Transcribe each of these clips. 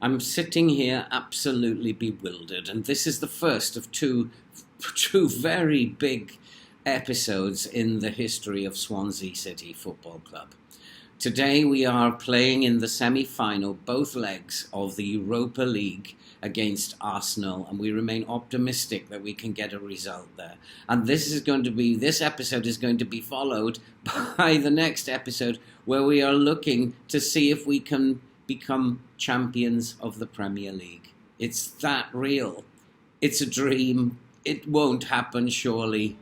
I'm sitting here absolutely bewildered, and this is the first of two very big episodes in the history of Swansea City Football Club. Today we are playing in the semi-final, both legs of the Europa League against Arsenal, and we remain optimistic that we can get a result there. And this episode is going to be followed by the next episode where we are looking to see if we can become champions of the Premier League. It's that real. It's a dream. It won't happen, surely.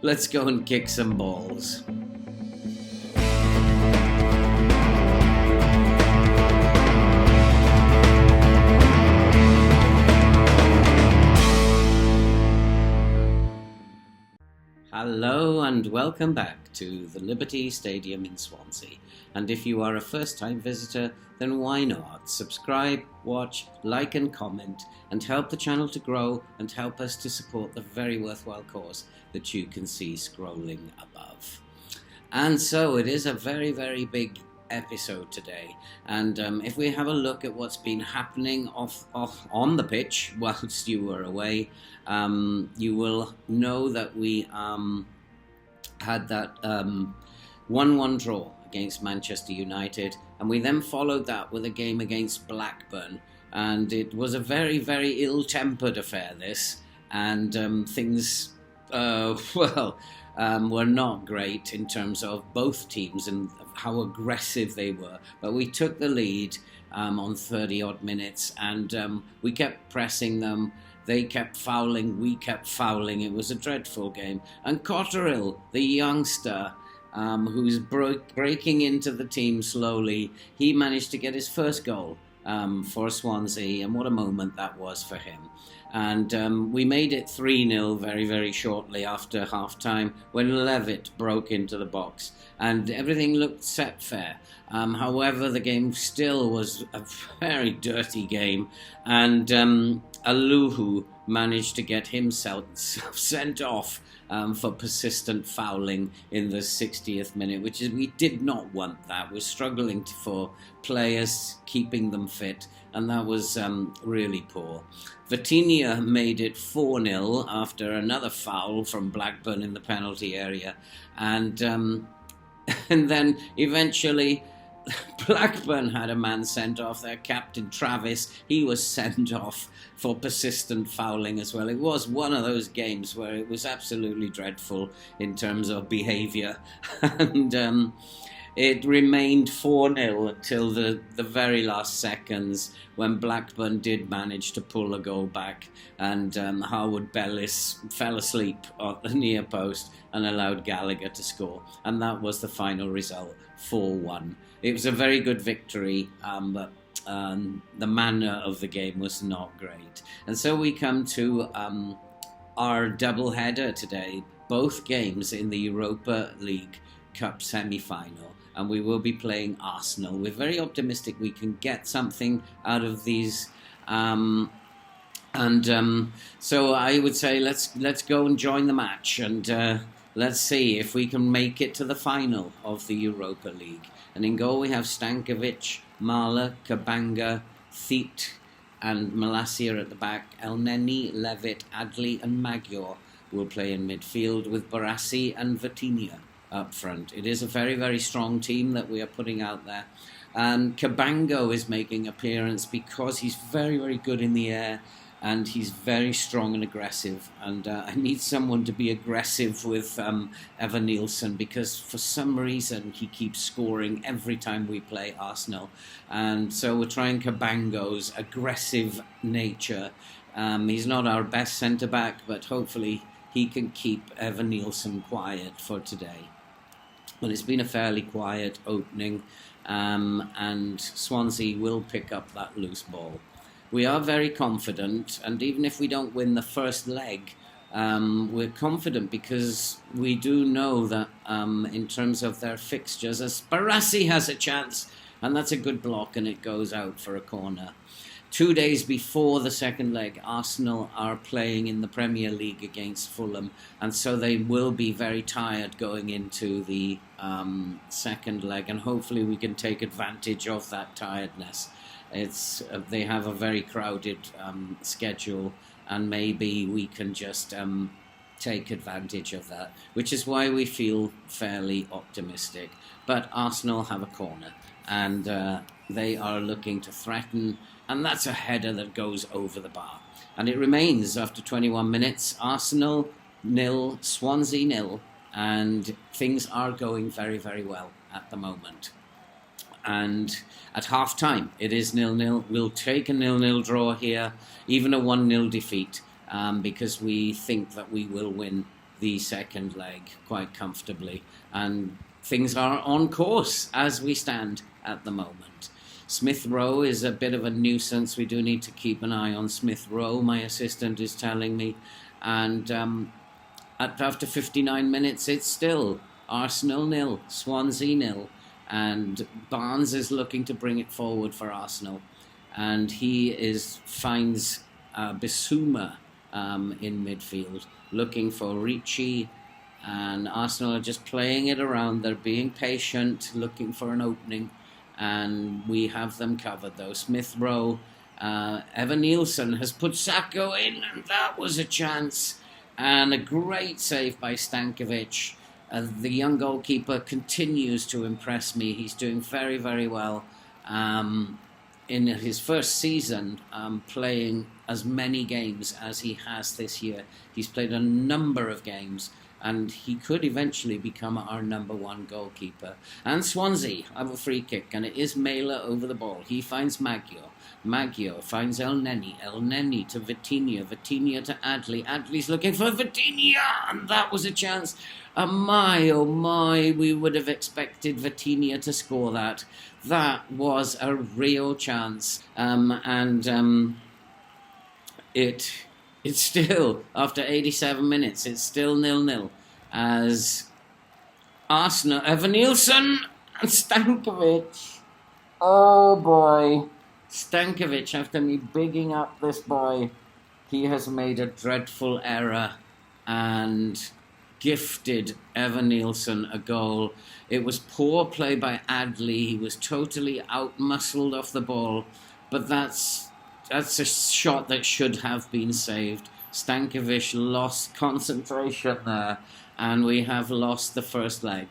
Let's go and kick some balls. Hello and welcome back to the Liberty Stadium in Swansea. And if you are a first-time visitor, then why not? Subscribe, watch, like and comment, and help the channel to grow and help us to support the very worthwhile cause that you can see scrolling above. And so it is a very, very big episode today, and if we have a look at what's been happening off on the pitch whilst you were away, you will know that we had that 1-1 draw against Manchester United, and we then followed that with a game against Blackburn, and it was a very, very ill-tempered affair, this, and things were not great in terms of both teams and how aggressive they were. But we took the lead on 30-odd minutes, and we kept pressing them. They kept fouling, we kept fouling. It was a dreadful game. And Cotterill, the youngster, who's breaking into the team slowly, he managed to get his first goal for Swansea, and what a moment that was for him. And we made it 3-0 very, very shortly after half-time when Levitt broke into the box, and everything looked set fair. However, the game still was a very dirty game, and Aluhu managed to get himself sent off for persistent fouling in the 60th minute, which is, we did not want that. We're struggling for players, keeping them fit, and that was really poor. Vitinha made it 4-0 after another foul from Blackburn in the penalty area, and then eventually Blackburn had a man sent off. Their captain Travis, he was sent off for persistent fouling as well. It was one of those games where it was absolutely dreadful in terms of behaviour, and it remained 4-0 until the very last seconds when Blackburn did manage to pull a goal back, and Harwood Bellis fell asleep at the near post and allowed Gallagher to score, and that was the final result, 4-1. It was a very good victory, but the manner of the game was not great. And so we come to our double header today, both games in the Europa League Cup semi-final, and we will be playing Arsenal. We're very optimistic we can get something out of these, so I would say let's go and join the match, and let's see if we can make it to the final of the Europa League. And in goal we have Stankovic, Marla, Kabanga, Theet and Malacia at the back. Elneny, Levitt, Adley and Magyar will play in midfield, with Barassi and Vitinha up front. It is a very, very strong team that we are putting out there. And Cabango is making an appearance because he's very, very good in the air, and he's very strong and aggressive. And I need someone to be aggressive with Evan Nielsen, because for some reason he keeps scoring every time we play Arsenal. And so we're trying Cabango's aggressive nature. He's not our best centre-back, but hopefully he can keep Evan Nielsen quiet for today. Well, it's been a fairly quiet opening, and Swansea will pick up that loose ball. We are very confident, and even if we don't win the first leg, we're confident because we do know that in terms of their fixtures, as Barassi has a chance, and that's a good block, and it goes out for a corner. 2 days before the second leg, Arsenal are playing in the Premier League against Fulham, and so they will be very tired going into the second leg, and hopefully we can take advantage of that tiredness. They have a very crowded schedule, and maybe we can just take advantage of that, which is why we feel fairly optimistic. But Arsenal have a corner, and they are looking to threaten, and that's a header that goes over the bar. And it remains, after 21 minutes, Arsenal 0, Swansea 0, and things are going very, very well at the moment. And at half-time, it is 0-0. We'll take a 0-0 draw here, even a 1-0 defeat, because we think that we will win the second leg quite comfortably. And things are on course as we stand at the moment. Smith Rowe is a bit of a nuisance. We do need to keep an eye on Smith Rowe, my assistant is telling me. And after 59 minutes, it's still Arsenal 0, Swansea 0. And Barnes is looking to bring it forward for Arsenal. And he finds Bissouma in midfield, looking for Ricci. And Arsenal are just playing it around. They're being patient, looking for an opening. And we have them covered, though. Smith Rowe, Evan Nielsen has put Sacco in, and that was a chance. And a great save by Stankovic. The young goalkeeper continues to impress me. He's doing very, very well. In his first season, playing as many games as he has this year. He's played a number of games, and he could eventually become our number one goalkeeper. And Swansea have a free kick, and it is Mela over the ball. He finds Maggio. Maggio finds El Neni. El Neni to Vitinha. Vitinha to Adley. Adley's looking for Vitinha, and that was a chance. Oh my, we would have expected Vitinha to score that. That was a real chance. It's still, after 87 minutes, it's still 0-0 as Arsenal, Evan Nielsen and Stankovic. Oh boy. Stankovic, after me bigging up this boy, he has made a dreadful error and gifted Evan Nielsen a goal. It was poor play by Adley. He was totally out-muscled off the ball, but that's a shot that should have been saved. Stankovic lost concentration there, and we have lost the first leg.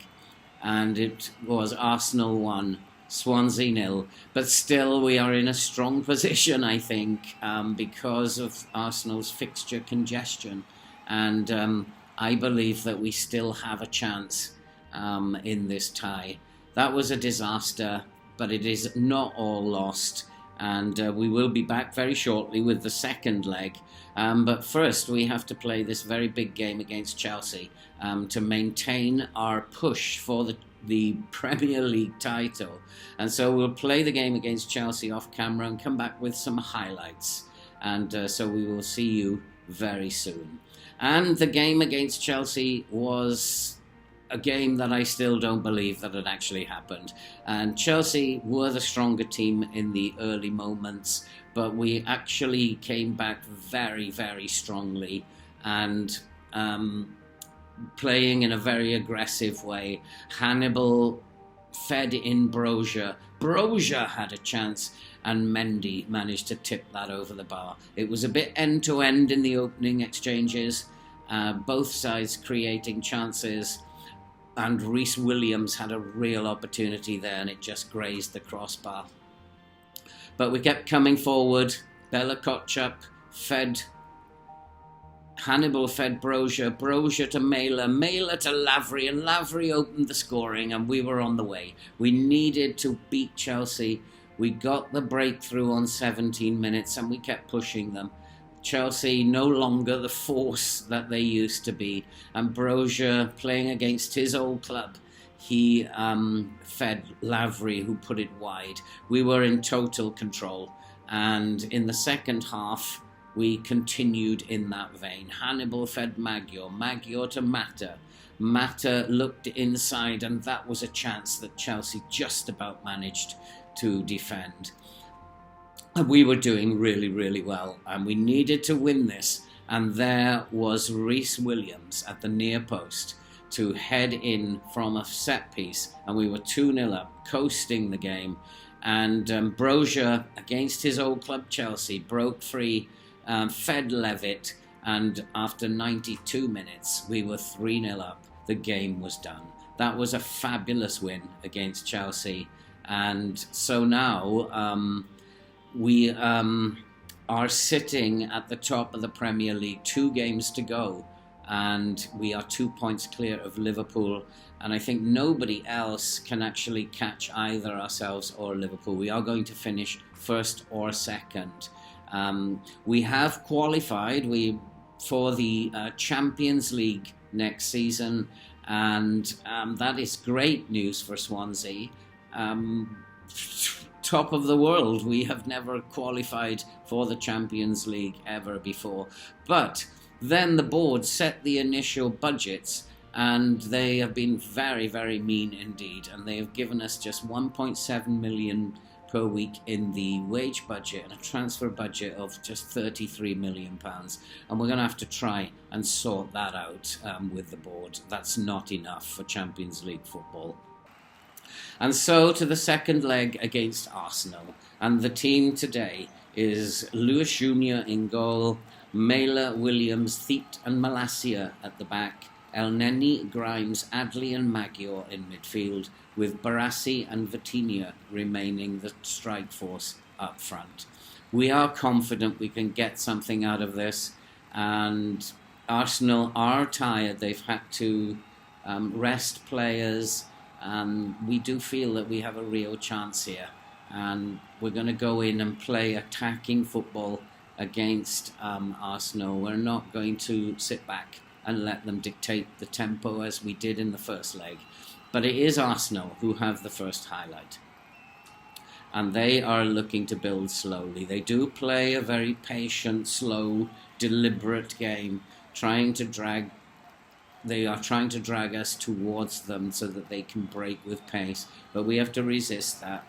And it was Arsenal 1, Swansea 0. But still, we are in a strong position, I think, because of Arsenal's fixture congestion. And I believe that we still have a chance in this tie. That was a disaster, but it is not all lost. And we will be back very shortly with the second leg. But first, we have to play this very big game against Chelsea to maintain our push for the Premier League title. And so we'll play the game against Chelsea off camera and come back with some highlights. And so we will see you very soon. And the game against Chelsea was a game that I still don't believe that it actually happened. And Chelsea were the stronger team in the early moments, but we actually came back very, very strongly and playing in a very aggressive way. Hannibal fed in Brozier. Brozier had a chance, and Mendy managed to tip that over the bar. It was a bit end-to-end in the opening exchanges, both sides creating chances, and Reece Williams had a real opportunity there, and it just grazed the crossbar. But we kept coming forward. Bella Kotchap fed Hannibal, fed Brozier. Brozier to Mela. Mela to Lavery. And Lavery opened the scoring, and we were on the way. We needed to beat Chelsea. We got the breakthrough on 17 minutes, and we kept pushing them. Chelsea no longer the force that they used to be. And Brozier, playing against his old club, he fed Lavery, who put it wide. We were in total control. And in the second half, we continued in that vein. Hannibal fed Maggio. Maggio to Mata. Mata looked inside, and that was a chance that Chelsea just about managed to defend. We were doing really, really well, and we needed to win this. And there was Reece Williams at the near post to head in from a set piece, and we were 2-0 up, coasting the game. And Brozier, against his old club Chelsea, broke free, fed Levitt, and after 92 minutes, we were 3-0 up. The game was done. That was a fabulous win against Chelsea. And so now we are sitting at the top of the Premier League, 2 games to go, and we are 2 points clear of Liverpool. And I think nobody else can actually catch either ourselves or Liverpool. We are going to finish first or second. We have qualified for the Champions League next season, and that is great news for Swansea. Top of the world. We have never qualified for the Champions League ever before. But then the board set the initial budgets, and they have been very, very mean indeed. And they have given us just 1.7 million per week in the wage budget and a transfer budget of just £33 million. And we're going to have to try and sort that out with the board. That's not enough for Champions League football. And so to the second leg against Arsenal. And the team today is Lewis Jr. in goal, Mela, Williams, Theet and Malacia at the back, El Neni, Grimes, Adley and Magyar in midfield, with Barassi and Vitinha remaining the strike force up front. We are confident we can get something out of this, and Arsenal are tired. They've had to rest players, and we do feel that we have a real chance here. And we're going to go in and play attacking football against Arsenal. We're not going to sit back and let them dictate the tempo as we did in the first leg. But it is Arsenal who have the first highlight. And they are looking to build slowly. They do play a very patient, slow, deliberate game, they are trying to drag us towards them so that they can break with pace. But we have to resist that.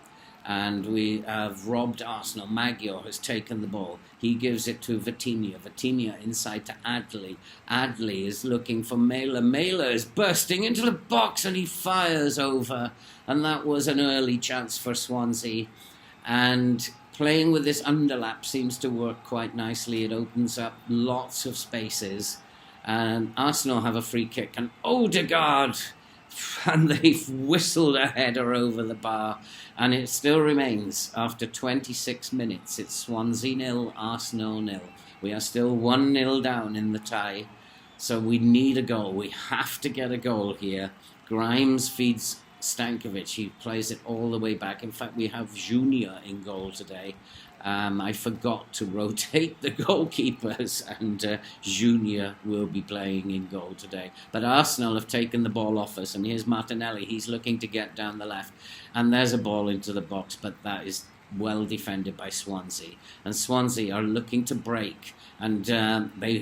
And we have robbed Arsenal. Magyar has taken the ball. He gives it to Vitinha. Vitinha inside to Adley. Adley is looking for Mela. Mela is bursting into the box and he fires over. And that was an early chance for Swansea. And playing with this underlap seems to work quite nicely. It opens up lots of spaces. And Arsenal have a free kick. And Odegaard, and they've whistled a header over the bar. And it still remains, after 26 minutes, it's Swansea 0, Arsenal 0. We are still 1-0 down in the tie. So we need a goal. We have to get a goal here. Grimes feeds Stankovic. He plays it all the way back. In fact, we have Junior in goal today. I forgot to rotate the goalkeepers, and Junior will be playing in goal today. But Arsenal have taken the ball off us, and here's Martinelli. He's looking to get down the left, and there's a ball into the box, but that is well defended by Swansea. And Swansea are looking to break, and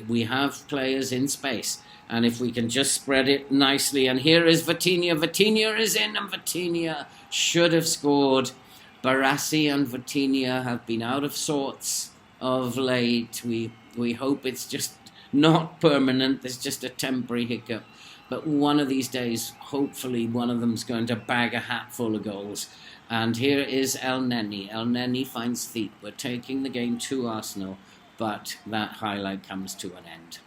we have players in space. And if we can just spread it nicely, and here is Vitinha. Vitinha is in, and Vitinha should have scored. Barassi and Vitinha have been out of sorts of late. We hope it's just not permanent. There's just a temporary hiccup. But one of these days, hopefully, one of them's going to bag a hat full of goals. And here is El Neni. El Neni finds Theet. We're taking the game to Arsenal, but that highlight comes to an end.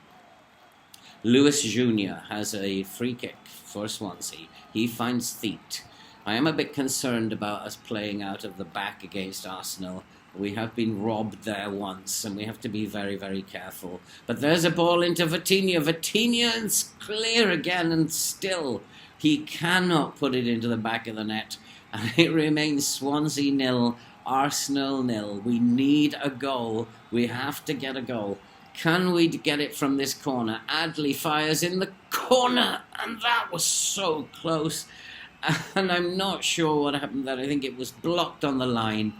Lewis Jr. has a free kick for Swansea. He finds Theet. I am a bit concerned about us playing out of the back against Arsenal. We have been robbed there once, and we have to be very, very careful. But there's a ball into Vitinha. Vitinha is clear again, and still he cannot put it into the back of the net. And it remains Swansea 0, Arsenal 0. We need a goal. We have to get a goal. Can we get it from this corner? Adley fires in the corner, and that was so close. And I'm not sure what happened there. I think it was blocked on the line.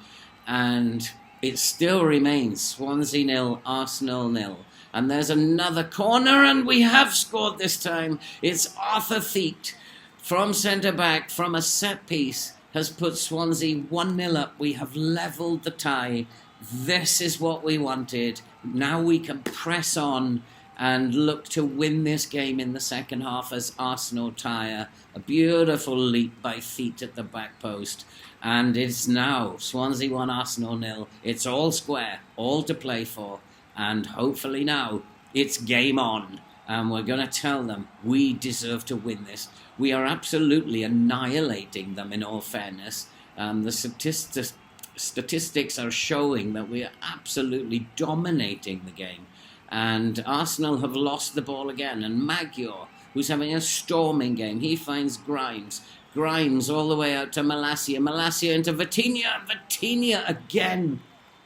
And it still remains Swansea 0, Arsenal 0. And there's another corner, and we have scored this time. It's Arthur Theet from centre-back, from a set-piece, has put Swansea 1-0 up. We have levelled the tie. This is what we wanted. Now we can press on and look to win this game in the second half as Arsenal tire. A beautiful leap by Theet at the back post. And it's now Swansea 1, Arsenal 0. It's all square, all to play for. And hopefully now it's game on. And we're going to tell them we deserve to win this. We are absolutely annihilating them, in all fairness. The statistics are showing that we are absolutely dominating the game. And Arsenal have lost the ball again. And Magyar, who's having a storming game, he finds Grimes. Grimes all the way out to Malacia. Malacia into Vitinha. Vitinha again.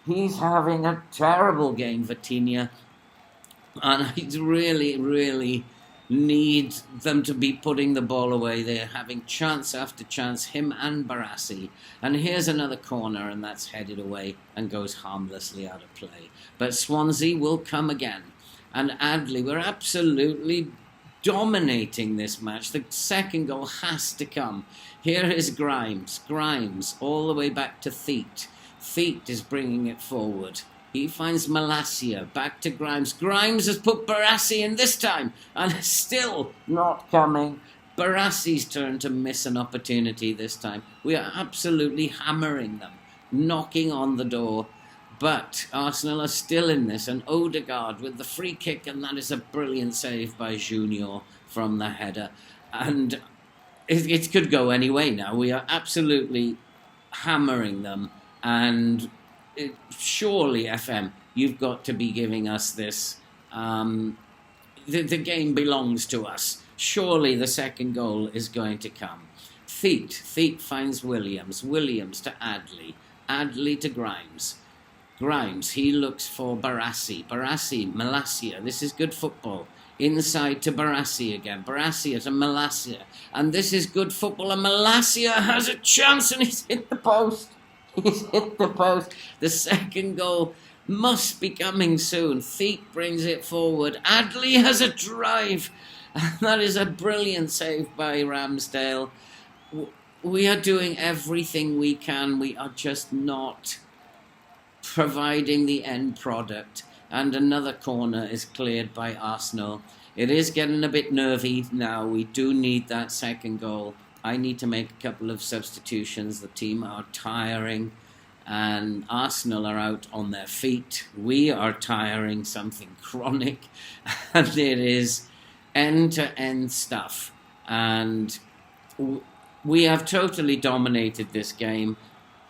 He's having a terrible game, Vitinha. And I really, really need them to be putting the ball away. They're having chance after chance, him and Barassi. And here's another corner, and that's headed away and goes harmlessly out of play. But Swansea will come again. And Adley, we're absolutely dominating this match. The second goal has to come. Here is Grimes. Grimes all the way back to Theet. Theet is bringing it forward. He finds Malacia. Back to Grimes. Grimes has put Barassi in this time. And it's still not coming. Barassi's turn to miss an opportunity this time. We are absolutely hammering them. Knocking on the door. But Arsenal are still in this, and Odegaard with the free kick, and that is a brilliant save by Junior from the header. And it could go any way now. We are absolutely hammering them, and surely, FM, you've got to be giving us this. The game belongs to us. Surely the second goal is going to come. Theet finds Williams. Williams to Adley. Adley to Grimes. Grimes, he looks for Barassi. Barassi, Malacia. This is good football. Inside to Barassi again. Barassi to Malacia. And this is good football. And Malacia has a chance and he's hit the post. He's hit the post. The second goal must be coming soon. Theet brings it forward. Adley has a drive. And that is a brilliant save by Ramsdale. We are doing everything we can. We are just not providing the end product. And another corner is cleared by Arsenal. It is getting a bit nervy now. We do need that second goal. I need to make a couple of substitutions. The team are tiring and Arsenal are out on their feet. We are tiring, something chronic, and it is end-to-end stuff. And we have totally dominated this game.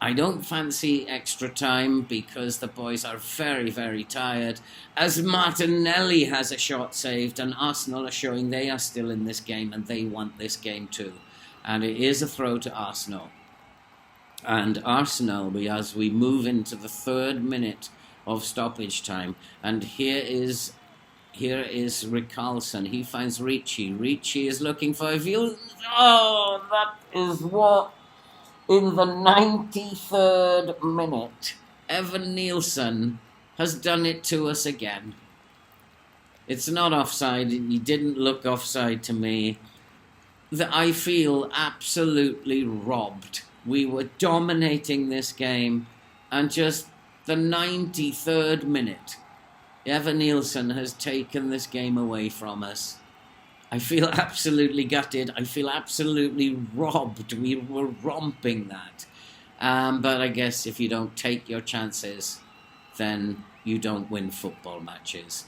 I don't fancy extra time because the boys are very, very tired. As Martinelli has a shot saved and Arsenal are showing they are still in this game and they want this game too. And it is a throw to Arsenal. And Arsenal, as we move into the 3rd minute of stoppage time, and here is Rickarlson. He finds Ricci. Ricci is looking for a view. Oh, that is what? In the 93rd minute, Evan Nielsen has done it to us again. It's not offside. He didn't look offside to me. I feel absolutely robbed. We were dominating this game, and just the 93rd minute, Evan Nielsen has taken this game away from us. I feel absolutely gutted. I feel absolutely robbed. We were romping that. But I guess if you don't take your chances, then you don't win football matches.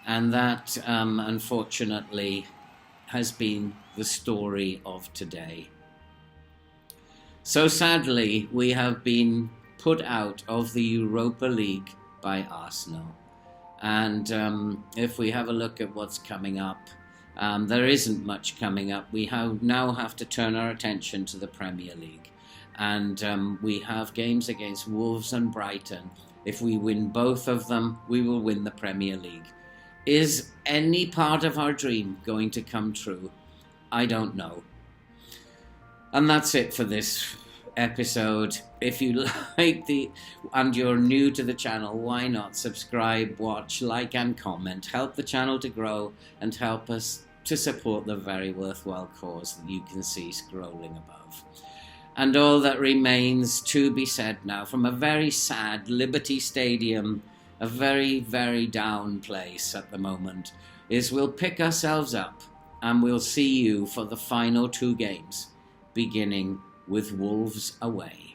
And that, unfortunately, has been the story of today. So sadly, we have been put out of the Europa League by Arsenal. And if we have a look at what's coming up, there isn't much coming up. We now have to turn our attention to the Premier League. And we have games against Wolves and Brighton. If we win both of them, we will win the Premier League. Is any part of our dream going to come true? I don't know. And that's it for this episode. If you like and you're new to the channel, why not subscribe, watch, like and comment. Help the channel to grow and help us to support the very worthwhile cause that you can see scrolling above. And all that remains to be said now from a very sad Liberty Stadium, a very, very down place at the moment, is we'll pick ourselves up and we'll see you for the final 2 games, beginning with Wolves away.